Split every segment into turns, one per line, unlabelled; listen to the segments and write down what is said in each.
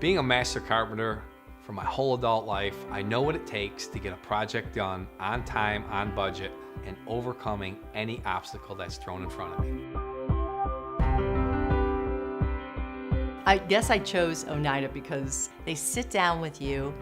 Being a master carpenter for my whole adult life, I know what it takes to get a project done on time, on budget, and overcoming any obstacle that's thrown in front of me.
I guess I chose Oneida because they sit down with you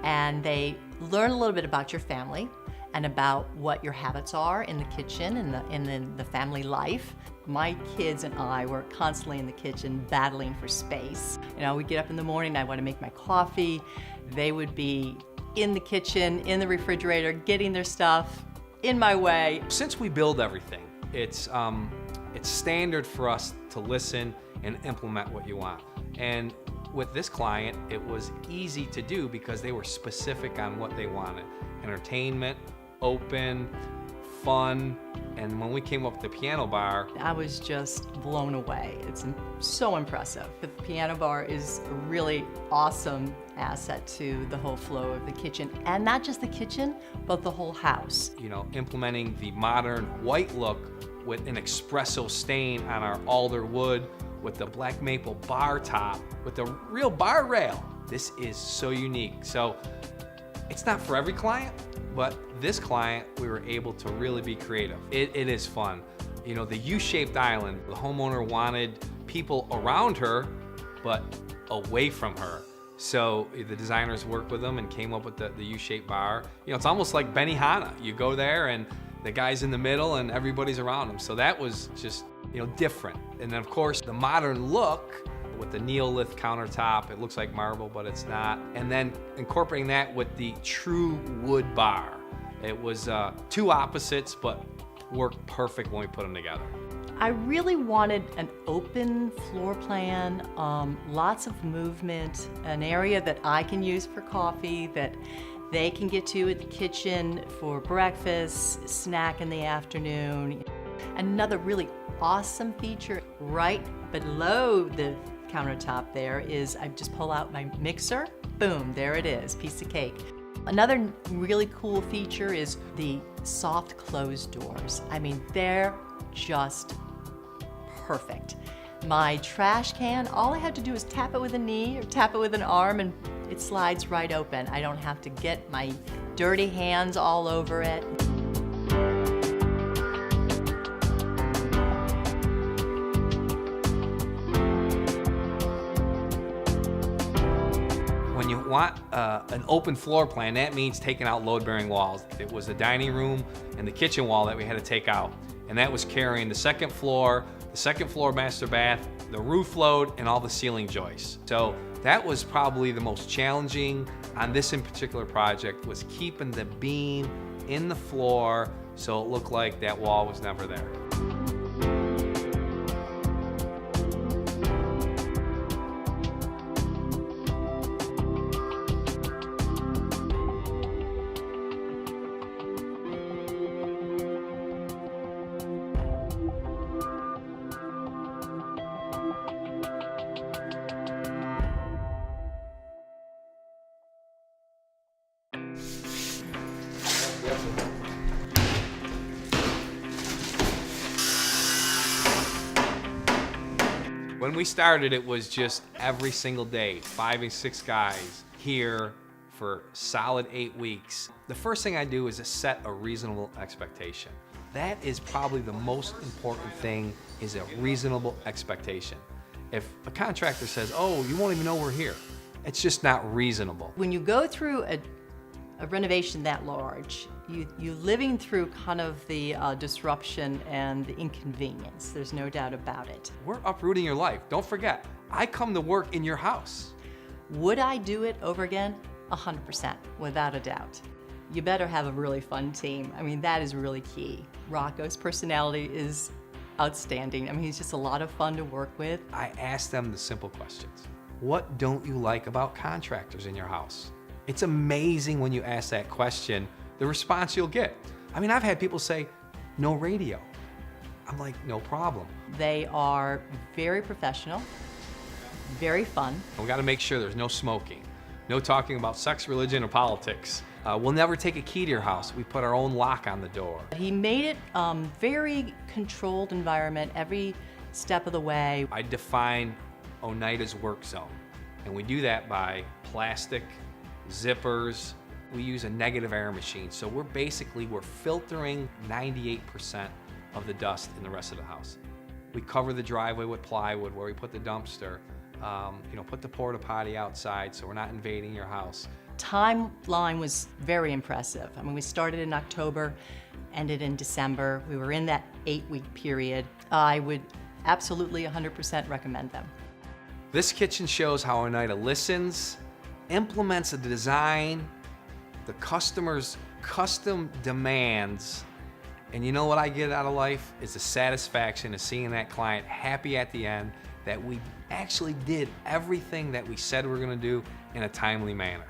and they learn a little bit about your family and about what your habits are in the kitchen and in the family life. My kids and I were constantly in the kitchen battling for space. You know, we'd get up in the morning, I'd want to make my coffee. They would be in the kitchen, in the refrigerator, getting their stuff in my way.
Since we build everything, it's standard for us to listen and implement what you want. And with this client, it was easy to do because they were specific on what they wanted. Entertainment, open, fun, and when we came up with the piano bar,
I was just blown away. It's so impressive. The piano bar is a really awesome asset to the whole flow of the kitchen, and not just the kitchen, but the whole house.
you know, implementing the modern white look with an espresso stain on our alder wood, with the black maple bar top, with the real bar rail. This is so unique. So it's not for every client, but this client, we were able to really be creative. It is fun. You know, the U-shaped island, the homeowner wanted people around her, but away from her. So the designers worked with them and came up with the U-shaped bar. You know, it's almost like Benihana. You go there and the guy's in the middle and everybody's around him. So that was just, you know, different. And then of course, the modern look with the Neolith countertop, it looks like marble, but it's not. And then incorporating that with the true wood bar. It was two opposites, but worked perfect when we put them together.
I really wanted an open floor plan, lots of movement, an area that I can use for coffee, that they can get to at the kitchen for breakfast, snack in the afternoon. Another really awesome feature right below the countertop there is I just pull out my mixer, boom, there it is, piece of cake. Another really cool feature is the soft closed doors. I mean, they're just perfect. My trash can, all I had to do is tap it with a knee or tap it with an arm and it slides right open. I don't have to get my dirty hands all over it.
When you want an open floor plan, that means taking out load-bearing walls. It was the dining room and the kitchen wall that we had to take out. And that was carrying the second floor master bath, the roof load, and all the ceiling joists. So that was probably the most challenging on this in particular project, was keeping the beam in the floor so it looked like that wall was never there. When we started, it was just every single day, 5 and 6 guys here for solid 8 weeks. The first thing I do is to set a reasonable expectation. That is probably the most important thing, is a reasonable expectation. If a contractor says, oh, you won't even know we're here, it's just not reasonable.
When you go through a renovation that large, you living through kind of the disruption and the inconvenience. There's no doubt about it.
We're uprooting your life. Don't forget, I come to work in your house.
Would I do it over again? 100%, without a doubt. You better have a really fun team. I mean, that is really key. Rocco's personality is outstanding. I mean, he's just a lot of fun to work with.
I ask them the simple questions. What don't you like about contractors in your house? It's amazing when you ask that question, the response you'll get. I mean, I've had people say, no radio. I'm like, no problem.
They are very professional, very fun.
We gotta make sure there's no smoking, no talking about sex, religion, or politics. We'll never take a key to your house. We put our own lock on the door.
He made it very controlled environment every step of the way.
I define Oneida's work zone. And we do that by plastic, zippers. We use a negative air machine. So we're filtering 98% of the dust in the rest of the house. We cover the driveway with plywood where we put the dumpster, put the porta potty outside so we're not invading your house.
Timeline was very impressive. I mean, we started in October, ended in December. We were in that 8-week period. I would absolutely 100% recommend them.
This kitchen shows how Oneida listens, implements a design, the customer's custom demands, and you know what I get out of life is the satisfaction of seeing that client happy at the end that we actually did everything that we said we were going to do in a timely manner.